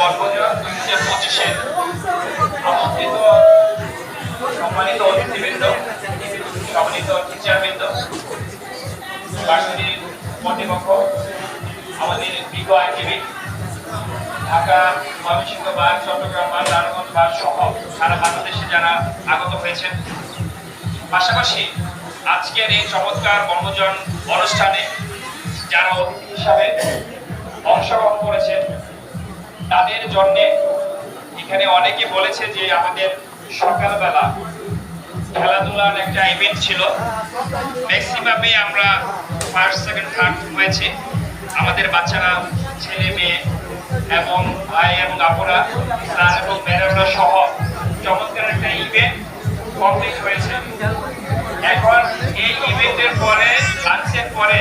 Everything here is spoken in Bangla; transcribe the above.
বনভোজন 2025-এর আমন্ত্রিত সম্মানিত অতিথিবৃন্দ, সম্মানিত টিচারবৃন্দ, ভার্সিটির কর্তৃপক্ষ, আমাদের বিজ্ঞ আইনজীবী, ঢাকা, ময়মনসিংহ বার, চট্টগ্রাম বার, নারায়ণগঞ্জ বার সহ সারা বাংলাদেশে যারা আগত হয়েছেন, পাশাপাশি আজকের এই চমৎকার বনভোজন অনুষ্ঠানে যারা অতিথি হিসাবে অংশগ্রহণ করেছেন তাদের জন্য এখানে অনেকে বলেছে যে আমাদের সকালবেলা খেলাধুলার একটা ইভেন্ট ছিল। ম্যাক্সিমামে আমরা ফার্স্ট সেকেন্ড থার্ড হয়েছে। আমাদের বাচ্চারা, ছেলে মেয়ে এবং ভাই এবং আপুরা, স্যার এবং ম্যাডামরা সহ চমৎকার একটা ইভেন্ট কমপ্লিট হয়েছে। এখন এই ইভেন্টের পরে, লাঞ্চের পরে